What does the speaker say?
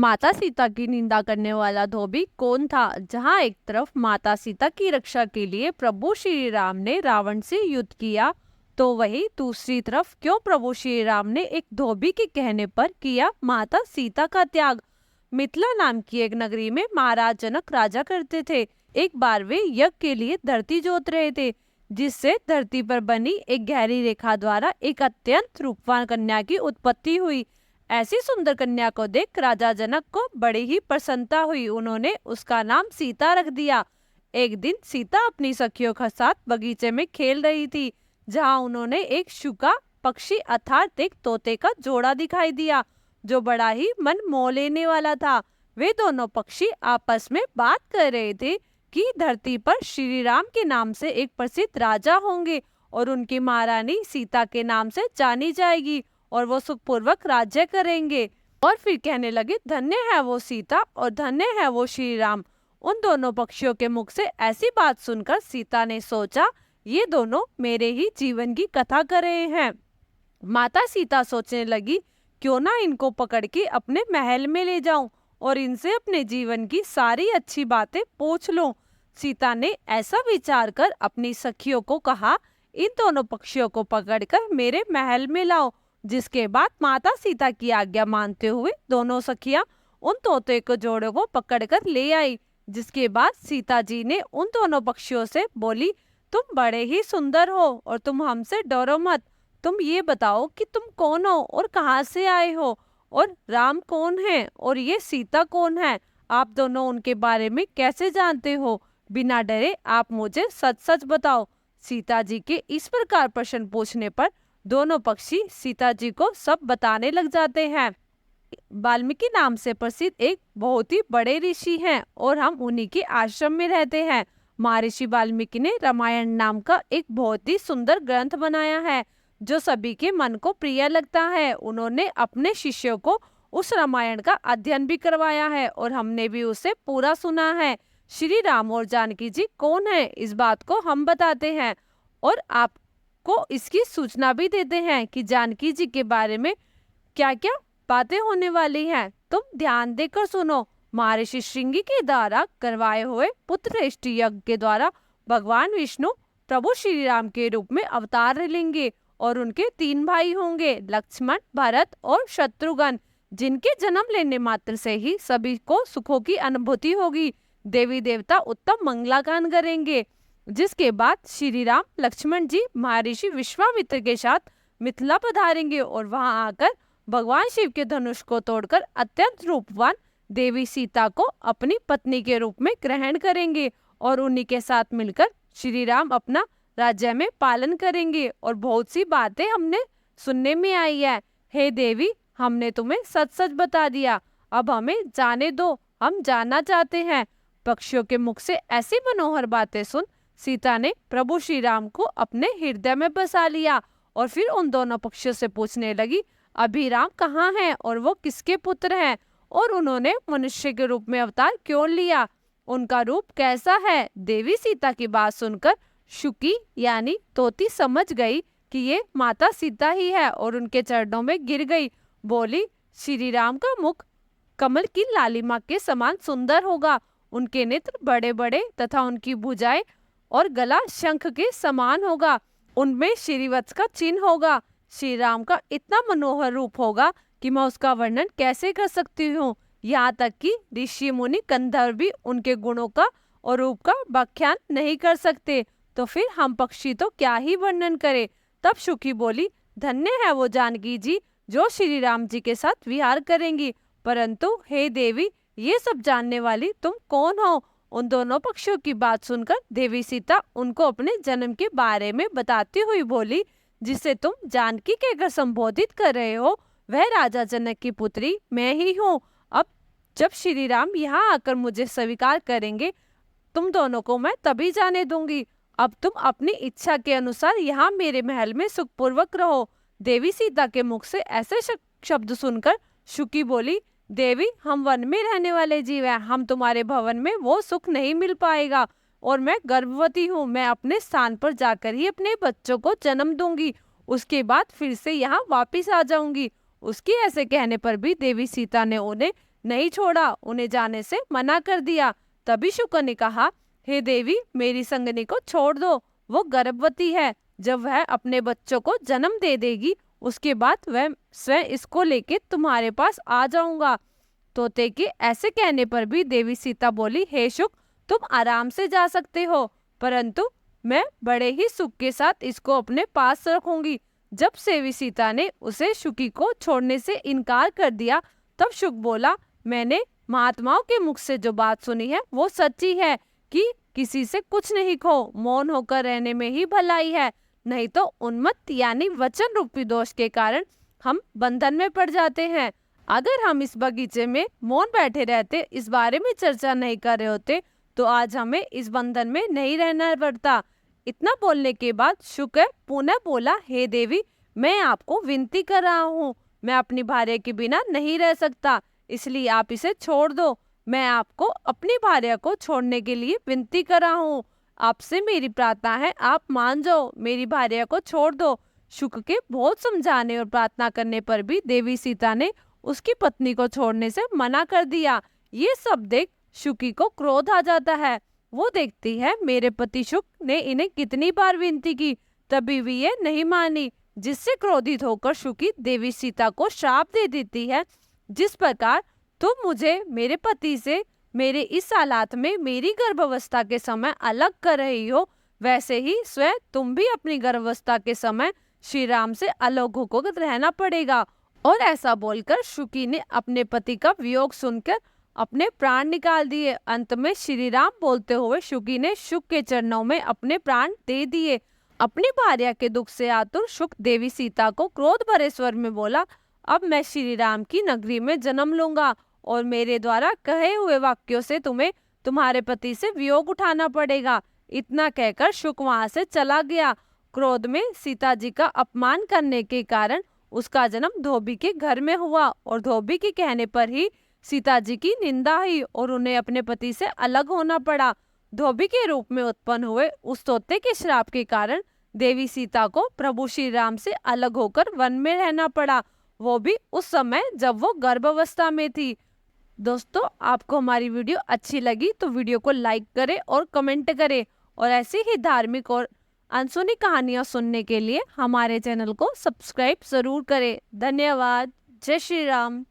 माता सीता की निंदा करने वाला धोबी कौन था? जहां एक तरफ माता सीता की रक्षा के लिए प्रभु श्री राम ने रावण से युद्ध किया, तो वही दूसरी तरफ क्यों प्रभु श्री राम ने एक धोबी के कहने पर किया माता सीता का त्याग? मिथिला नाम की एक नगरी में महाराज जनक राजा करते थे। एक बार वे यज्ञ के लिए धरती जोत रहे थे, जिससे धरती पर बनी एक गहरी रेखा द्वारा एक अत्यंत रूपवान कन्या की उत्पत्ति हुई। ऐसी सुंदर कन्या को देख राजा जनक को बड़ी ही प्रसन्नता हुई। उन्होंने उसका नाम सीता रख दिया। एक दिन सीता अपनी सखियों के साथ बगीचे में खेल रही थी, जहां उन्होंने एक शुका पक्षी अर्थात एक तोते का जोड़ा दिखाई दिया, जो बड़ा ही मन मोह लेने वाला था। वे दोनों पक्षी आपस में बात कर रहे थे कि धरती पर श्री राम के नाम से एक प्रसिद्ध राजा होंगे और उनकी महारानी सीता के नाम से जानी जाएगी और वो सुखपूर्वक राज्य करेंगे। और फिर कहने लगे, धन्य है वो सीता और धन्य है वो श्री राम। उन दोनों पक्षियों के मुख से ऐसी बात सुनकर सीता ने सोचा, ये दोनों मेरे ही जीवन की कथा कर रहे हैं। माता सीता सोचने लगी, क्यों ना इनको पकड़ के अपने महल में ले जाऊं और इनसे अपने जीवन की सारी अच्छी बातें पूछ लूं। सीता ने ऐसा विचार कर अपनी सखियों को कहा, इन दोनों पक्षियों को पकड़कर मेरे महल में लाओ। जिसके बाद माता सीता की आज्ञा मानते हुए दोनों सखियां उन तोते को जोड़े को पकड़कर ले आई। जिसके बाद सीता जी ने उन दोनों पक्षियों से बोली, तुम बड़े ही सुंदर हो और तुम हमसे डरो मत। तुम ये बताओ कि तुम कौन हो और कहाँ से आए हो, और राम कौन है और ये सीता कौन है? आप दोनों उनके बारे में कैसे जानते हो? बिना डरे आप मुझे सच सच बताओ। सीता जी के इस प्रकार प्रश्न पूछने पर दोनों पक्षी सीता जी को सब बताने लग जाते हैं। वाल्मीकि नाम से प्रसिद्ध एक बहुत ही बड़े ऋषि हैं और हम उन्हीं के आश्रम में रहते हैं। महर्षि वाल्मीकि ने रामायण नाम का एक बहुत ही सुंदर ग्रंथ बनाया है, जो सभी के मन को प्रिय लगता है। उन्होंने अपने शिष्यों को उस रामायण का अध्ययन भी करवाया है और हमने भी उसे पूरा सुना है। श्री राम और जानकी जी कौन है, इस बात को हम बताते हैं और आपको इसकी सूचना भी देते हैं कि जानकी जी के बारे में क्या क्या बातें होने वाली हैं। तुम ध्यान देकर सुनो। महर्षि श्रृंगी के द्वारा करवाए हुए पुत्रश्रेष्ठी यज्ञ के द्वारा भगवान विष्णु प्रभु श्री राम के रूप में अवतार लेंगे और उनके 3 भाई होंगे, लक्ष्मण, भरत और शत्रुघ्न, जिनके जन्म लेने मात्र से ही सभी को सुखों की अनुभूति होगी। देवी देवता उत्तम मंगलाकान करेंगे। जिसके बाद श्री राम लक्ष्मण जी महर्षि विश्वामित्र के साथ मिथिला पधारेंगे और वहां आकर भगवान शिव के धनुष को तोड़कर अत्यंत रूपवान देवी सीता को अपनी पत्नी के रूप में ग्रहण करेंगे और उन्हीं के साथ मिलकर श्री राम अपना राज्य में पालन करेंगे। और बहुत सी बातें हमने सुनने में आई है। हे देवी, हमने तुम्हें सच सच बता दिया, अब हमें जाने दो, हम जानना चाहते हैं। पक्षियों के मुख से ऐसी मनोहर बातें सुन सीता ने प्रभु श्री राम को अपने हृदय में बसा लिया और फिर उन दोनों पक्षियों से पूछने लगी, अभी राम कहाँ हैं और वो किसके पुत्र हैं और उन्होंने मनुष्य के रूप में अवतार क्यों लिया, उनका रूप कैसा है? देवी सीता की बात सुनकर शुकी यानी तोती समझ गई कि ये माता सीता ही है और उनके चरणों में गिर गई। बोली, श्री राम का मुख कमल की लालिमा के समान सुंदर होगा, उनके नेत्र बड़े बड़े तथा उनकी भुजाएं और गला शंख के समान होगा, उनमें श्रीवत्स का चिन्ह होगा। श्री राम का इतना मनोहर रूप होगा कि मैं उसका वर्णन कैसे कर सकती हूँ। यहाँ तक कि ऋषि मुनि गंधर्व भी उनके गुणों का और रूप का व्याख्यान नहीं कर सकते, तो फिर हम पक्षी तो क्या ही वर्णन करें। तब शुकी बोली, धन्य है वो जानकी जी जो श्री राम जी के साथ विहार करेंगी, परंतु हे देवी, ये सब जानने वाली तुम कौन हो? उन दोनों पक्षियों की बात सुनकर देवी सीता उनको अपने जन्म के बारे में बताती हुई बोली, जिसे तुम जानकी कहकर संबोधित कर रहे हो वह राजा जनक की पुत्री मैं ही हूँ। अब जब श्री राम यहाँ आकर मुझे स्वीकार करेंगे, तुम दोनों को मैं तभी जाने दूंगी। अब तुम अपनी इच्छा के अनुसार यहाँ मेरे महल में सुखपूर्वक रहो। देवी सीता के मुख से ऐसे शब्द सुनकर शुकी बोली, देवी, हम वन में रहने वाले जीव हैं, हम तुम्हारे भवन में वो सुख नहीं मिल पाएगा और मैं गर्भवती हूँ, मैं अपने स्थान पर जाकर ही अपने बच्चों को जन्म दूंगी, उसके बाद फिर से यहाँ वापिस आ जाऊंगी। उसके ऐसे कहने पर भी देवी सीता ने उन्हें नहीं छोड़ा, उन्हें जाने से मना कर दिया। तभी शुक ने कहा, हे देवी, मेरी संगनी को छोड़ दो, वो गर्भवती है। जब वह अपने बच्चों को जन्म दे देगी, उसके बाद वह स्वयं इसको लेके तुम्हारे पास आ जाऊंगा। तोते के ऐसे कहने पर भी देवी सीता बोली, हे शुक, तुम आराम से जा सकते हो, परंतु मैं बड़े ही सुख के साथ इसको अपने पास रखूंगी। जब सेवी सीता ने उसे शुकी को छोड़ने से इनकार कर दिया, तब शुक बोला, मैंने महात्माओं के मुख से जो बात सुनी है वो सच्ची है कि किसी से कुछ नहीं खो, मौन होकर रहने में ही भलाई है, नहीं तो उन्मत्त यानी वचन रूपी दोष के कारण हम बंधन में पड़ जाते हैं। अगर हम इस बगीचे में मौन बैठे रहते, इस बारे में चर्चा नहीं कर रहे होते, तो आज हमें इस बंधन में नहीं रहना पड़ता। इतना बोलने के बाद शुक पुनः बोला, हे देवी, मैं आपको विनती कर रहा हूँ, मैं अपनी भार्या के बिना नहीं रह सकता, इसलिए आप इसे छोड़ दो। मैं आपको अपनी भार्या को छोड़ने के लिए विनती कर रहा हूँ, आपसे मेरी प्रार्थना है, आप मान जाओ, मेरी भार्या को छोड़ दो। शुक के बहुत समझाने और प्रार्थना करने पर भी देवी सीता ने उसकी पत्नी को छोड़ने से मना कर दिया। ये सब देख शुकी को क्रोध आ जाता है। वो देखती है मेरे पति शुक ने इन्हें कितनी बार विनती की, तभी भी ये नहीं मानी, जिससे क्रोधित होकर शुकी देवी सीता को श्राप दे देती है, जिस प्रकार तुम मुझे मेरे पति से मेरे इस हालात में मेरी गर्भावस्था के समय अलग कर रही हो, वैसे ही स्वयं तुम भी अपनी गर्भावस्था के समय श्री राम से अलग होकर रहना पड़ेगा। और ऐसा बोलकर शुकी ने अपने पति का वियोग सुनकर अपने प्राण निकाल दिए। अंत में श्री राम बोलते हुए शुकी ने शुक के चरणों में अपने प्राण दे दिए। अपनी भार्या के दुख से आतुर शुक देवी सीता को क्रोध भरे स्वर में बोला, अब मैं श्री राम की नगरी में जन्म लूंगा और मेरे द्वारा कहे हुए वाक्यों से तुम्हें तुम्हारे पति से वियोग उठाना पड़ेगा। इतना कहकर शुक वहां से चला गया। क्रोध में सीता जी का अपमान करने के कारण उसका जन्म धोबी के घर में हुआ और धोबी के कहने पर ही सीता जी की निंदा हुई और उन्हें अपने पति से अलग होना पड़ा। धोबी के रूप में उत्पन्न हुए उस तोते के श्राप के कारण देवी सीता को प्रभु श्री राम से अलग होकर वन में रहना पड़ा, वो भी उस समय जब वो गर्भावस्था में थी। दोस्तों, आपको हमारी वीडियो अच्छी लगी तो वीडियो को लाइक करें और कमेंट करें, और ऐसी ही धार्मिक और अनसुनी कहानियां सुनने के लिए हमारे चैनल को सब्सक्राइब जरूर करें। धन्यवाद। जय श्री राम।